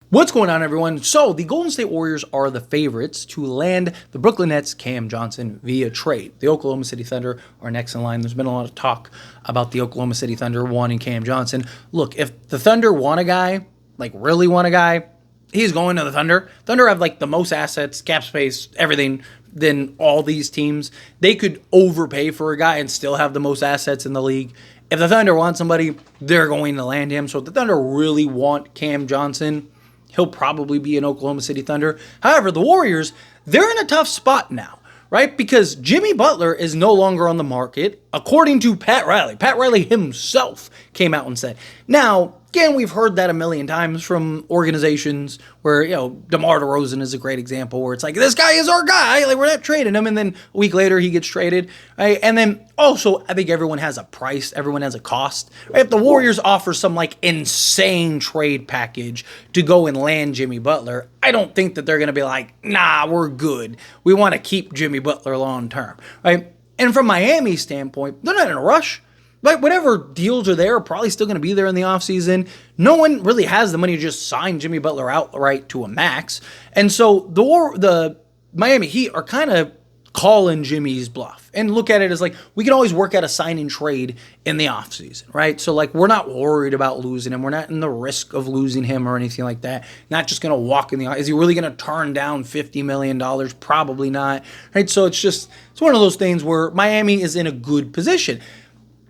What's going on, everyone? So, the Golden State Warriors are the favorites to land the Brooklyn Nets' Cam Johnson via trade. The Oklahoma City Thunder are next in line. There's been a lot of talk about the Oklahoma City Thunder wanting Cam Johnson. Look, if the Thunder want a guy, like really want a guy, he's going to the Thunder. Thunder have like the most assets, cap space, everything than all these teams. They could overpay for a guy and still have the most assets in the league. If the Thunder want somebody, they're going to land him. So if the Thunder really want Cam Johnson, he'll probably be an Oklahoma City Thunder. However, the Warriors, they're in a tough spot now, right? Because Jimmy Butler is no longer on the market, according to Pat Riley. Pat Riley himself came out and said. Now, again, we've heard that a million times from organizations where, DeMar DeRozan is a great example where it's like, this guy is our guy, like we're not trading him, and then a week later he gets traded, right? And then also, I think everyone has a price, everyone has a cost, right? If the Warriors offer some like insane trade package to go and land Jimmy Butler, I don't think that they're going to be like, nah, we're good. We want to keep Jimmy Butler long term, right? And from Miami's standpoint, they're not in a rush. Like, whatever deals are there are probably still going to be there in the offseason. No one really has the money to just sign Jimmy Butler outright to a max. And so the Miami Heat are kind of calling Jimmy's bluff and look at it as like, we can always work out a sign and trade in the offseason, right? So, like, we're not worried about losing him. We're not in the risk of losing him or anything like that. Not just going to walk in the – is he really going to turn down $50 million? Probably not, right? So, it's one of those things where Miami is in a good position.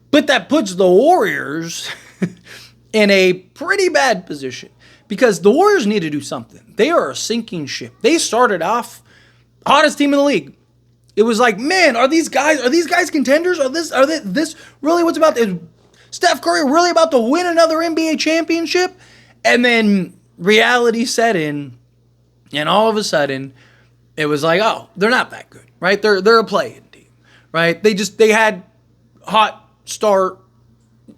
But that puts the Warriors in a pretty bad position because the Warriors need to do something. They are a sinking ship. They started off hottest team in the league. It was like, man, are these guys contenders? Are this really what's about? Is Steph Curry really about to win another NBA championship? And then reality set in, and all of a sudden, it was like, oh, they're not that good, right? They're a play-in team, right? They had hot start,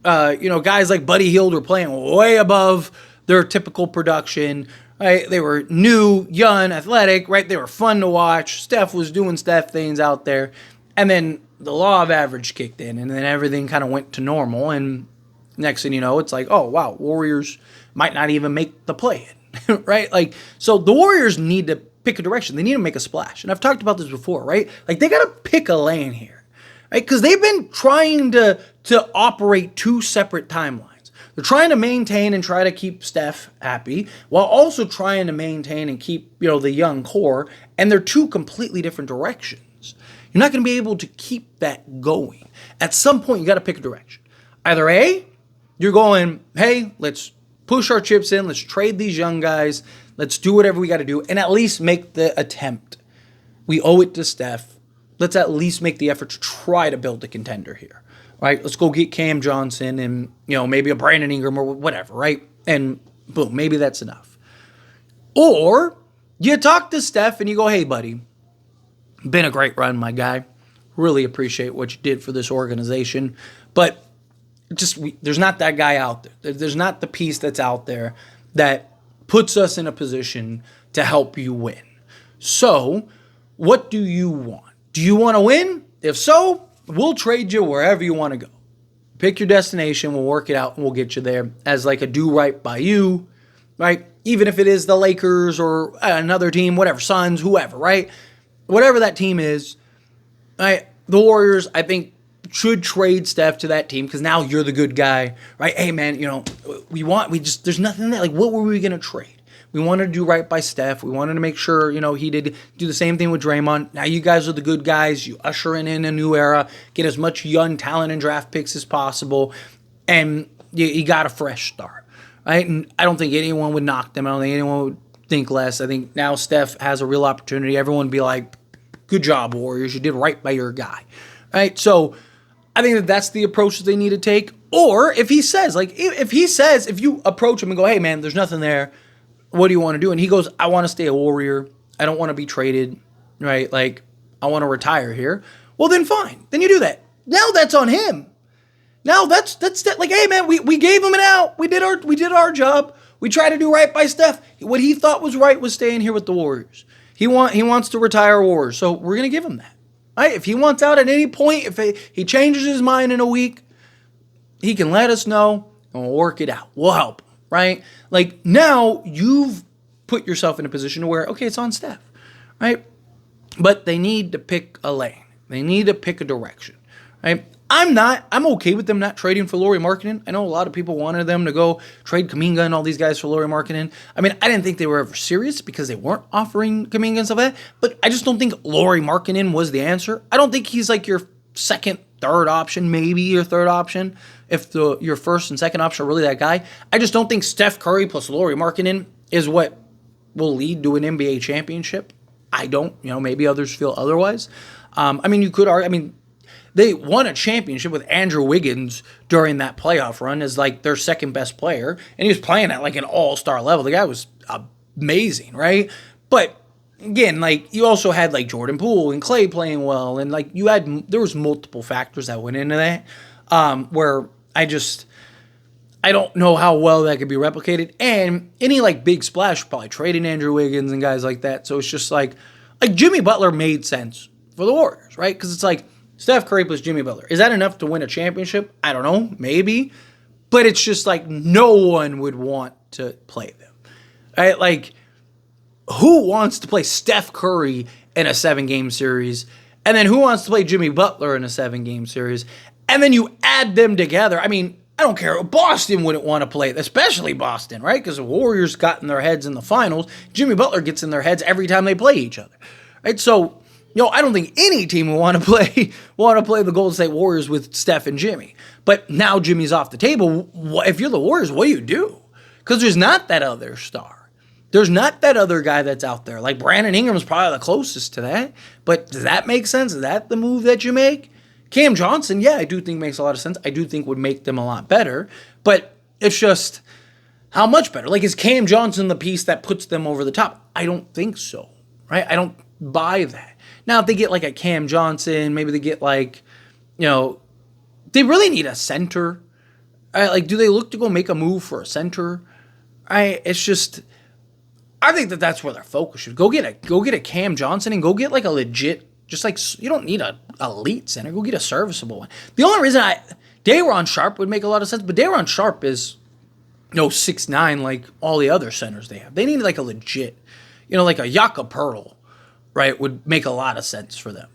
guys like Buddy Hield were playing way above their typical production, right? They were new, young, athletic, right? They were fun to watch. Steph was doing Steph things out there. And then the law of average kicked in, and then everything kind of went to normal. And next thing you know, it's like, oh, wow, Warriors might not even make the play-in, right? Like, so the Warriors need to pick a direction. They need to make a splash. And I've talked about this before, right? Like, they got to pick a lane here. Right? Because they've been trying to operate two separate timelines. They're trying to maintain and try to keep Steph happy while also trying to maintain and keep, the young core. And they're two completely different directions. You're not going to be able to keep that going. At some point, you got to pick a direction. Either A, you're going, hey, let's push our chips in. Let's trade these young guys. Let's do whatever we got to do and at least make the attempt. We owe it to Steph. Let's at least make the effort to try to build a contender here, right? Let's go get Cam Johnson and, maybe a Brandon Ingram or whatever, right? And boom, maybe that's enough. Or you talk to Steph and you go, hey, buddy, been a great run, my guy. Really appreciate what you did for this organization. But there's not that guy out there. There's not the piece that's out there that puts us in a position to help you win. So what do you want? Do you want to win? If so, we'll trade you wherever you want to go. Pick your destination, we'll work it out, and we'll get you there as like a do right by you, right? Even if it is the Lakers or another team, whatever, Suns, whoever, right? Whatever that team is, right? The Warriors, I think, should trade Steph to that team because now you're the good guy, right? Hey, man, there's nothing there. Like, what were we going to trade? We wanted to do right by Steph. We wanted to make sure, he did do the same thing with Draymond. Now you guys are the good guys. You usher in a new era, get as much young talent and draft picks as possible, and you got a fresh start, right? And I don't think anyone would knock them. I don't think anyone would think less. I think now Steph has a real opportunity. Everyone would be like, good job, Warriors. You did right by your guy, right? So I think that's the approach that they need to take. Or if you approach him and go, hey, man, there's nothing there, what do you want to do? And he goes, I want to stay a Warrior. I don't want to be traded, right? Like, I want to retire here. Well, then fine. Then you do that. Now that's on him. Now that's like, hey, man, we gave him an out. We did our job. We tried to do right by Steph. What he thought was right was staying here with the Warriors. He wants to retire Warriors, so we're going to give him that. Right? If he wants out at any point, if he changes his mind in a week, he can let us know, and we'll work it out. We'll help him. Right? Like, now you've put yourself in a position where, okay, it's on Steph, right? But they need to pick a lane. They need to pick a direction, right? I'm okay with them not trading for Lauri Markkanen. I know a lot of people wanted them to go trade Kuminga and all these guys for Lauri Markkanen. I mean, I didn't think they were ever serious because they weren't offering Kuminga and stuff like that, but I just don't think Lauri Markkanen was the answer. I don't think he's like your second, third option, maybe your third option, if your first and second option are really that guy. I just don't think Steph Curry plus Lauri Markkanen is what will lead to an NBA championship. I don't, maybe others feel otherwise. I mean, you could argue, they won a championship with Andrew Wiggins during that playoff run as like their second best player, and he was playing at like an all-star level. The guy was amazing, right? But again, like you also had like Jordan Poole and Clay playing well, and like there was multiple factors that went into that where I don't know how well that could be replicated. And any like big splash probably trading Andrew Wiggins and guys like that. So it's just like Jimmy Butler made sense for the Warriors, right? Because it's like Steph Curry plus Jimmy Butler. Is that enough to win a championship? I don't know, maybe. But it's just like no one would want to play them, right? Like who wants to play Steph Curry in a 7-game series? And then who wants to play Jimmy Butler in a 7-game series? And then you add them together. I mean, I don't care. Boston wouldn't want to play it, especially Boston, right? Because the Warriors got in their heads in the finals. Jimmy Butler gets in their heads every time they play each other, right? So, I don't think any team would want to play the Golden State Warriors with Steph and Jimmy. But now Jimmy's off the table. If you're the Warriors, what do you do? Because there's not that other star. There's not that other guy that's out there. Like Brandon Ingram's probably the closest to that. But does that make sense? Is that the move that you make? Cam Johnson, yeah, I do think makes a lot of sense. I do think would make them a lot better. But it's just how much better? Like, is Cam Johnson the piece that puts them over the top? I don't think so, right? I don't buy that. Now, if they get like a Cam Johnson, maybe they get like, they really need a center. Right? Like, do they look to go make a move for a center? It's just, I think that's where their focus should go. Get a Cam Johnson and go get like a legit. Just like, you don't need an elite center. Go get a serviceable one. The only reason Day'Ron Sharpe would make a lot of sense, but Day'Ron Sharpe is 6'9", like all the other centers they have. They need like a legit, like a Jakob Poeltl, right, would make a lot of sense for them.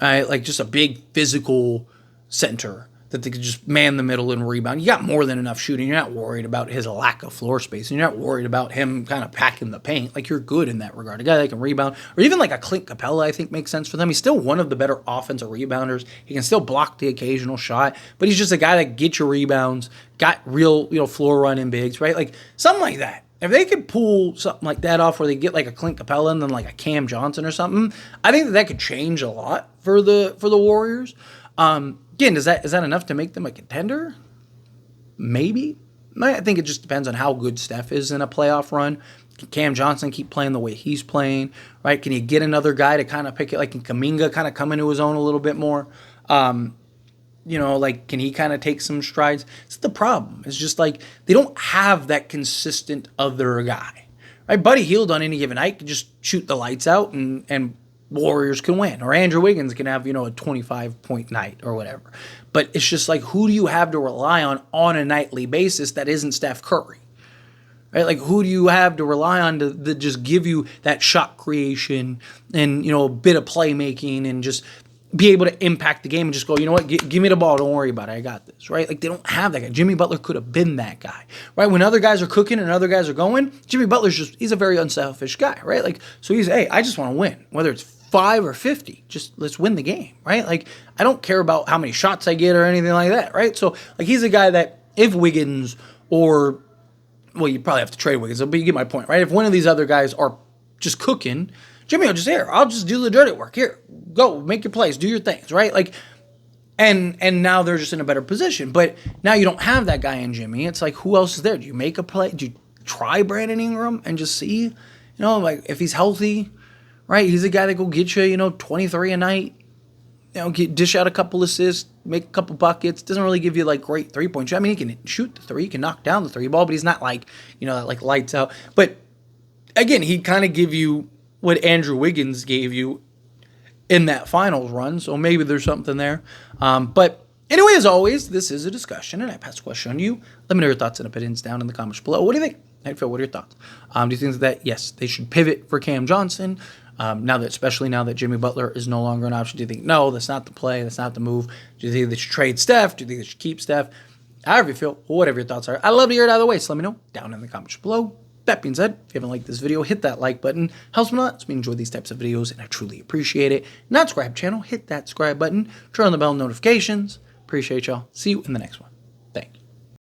Right? Like just a big physical center that they could just man the middle and rebound. You got more than enough shooting. You're not worried about his lack of floor space. And you're not worried about him kind of packing the paint. Like, you're good in that regard. A guy that can rebound. Or even like a Clint Capella, I think, makes sense for them. He's still one of the better offensive rebounders. He can still block the occasional shot. But he's just a guy that gets your rebounds, got real, floor running bigs, right? Like, something like that. If they could pull something like that off where they get like a Clint Capella and then like a Cam Johnson or something, I think that could change a lot for the Warriors. Again, is that enough to make them a contender? Maybe. I think it just depends on how good Steph is in a playoff run. Can Cam Johnson keep playing the way he's playing, right? Can you get another guy to kind of pick it? Like, can Kuminga kind of come into his own a little bit more? Like, can he kind of take some strides? It's the problem. It's just like they don't have that consistent other guy, right? Buddy Hield on any given night can just shoot the lights out and Warriors can win, or Andrew Wiggins can have, a 25-point night or whatever. But it's just like, who do you have to rely on a nightly basis that isn't Steph Curry? Right? Like, who do you have to rely on to just give you that shot creation and, a bit of playmaking and just be able to impact the game and just go, give me the ball, don't worry about it, I got this, right? Like, they don't have that guy. Jimmy Butler could have been that guy, right? When other guys are cooking and other guys are going, Jimmy Butler's he's a very unselfish guy, right? Like, so hey, I just want to win, whether it's 5 or 50, just let's win the game, right? Like, I don't care about how many shots I get or anything like that, right? So, like, he's a guy that if Wiggins or, well, you probably have to trade Wiggins, but you get my point, right? If one of these other guys are just cooking, Jimmy will just, I'll just do the dirty work. Here, go, make your plays, do your things, right? Like, and now they're just in a better position. But now you don't have that guy in Jimmy. It's like, who else is there? Do you make a play? Do you try Brandon Ingram and just see, like, if he's healthy, right? He's a guy that go get you, 23 a night, dish out a couple assists, make a couple buckets. Doesn't really give you like great 3-point shot. I mean, he can shoot the three, he can knock down the three ball, but he's not like, like lights out. But again, he'd kind of give you what Andrew Wiggins gave you in that finals run. So maybe there's something there. But anyway, as always, this is a discussion, and I pass the question on to you. Let me know your thoughts and opinions down in the comments below. What do you think? How do you feel? What are your thoughts? Do you think that, yes, they should pivot for Cam Johnson? Especially now that Jimmy Butler is no longer an option, do you think, no, that's not the play, that's not the move? Do you think they should trade Steph? Do you think they should keep Steph? However you feel, whatever your thoughts are. I'd love to hear it either way, so let me know down in the comments below. That being said, if you haven't liked this video, hit that like button. Helps me a lot. Lets me enjoy these types of videos, and I truly appreciate it. Not subscribe channel, hit that subscribe button. Turn on the bell notifications. Appreciate y'all. See you in the next one.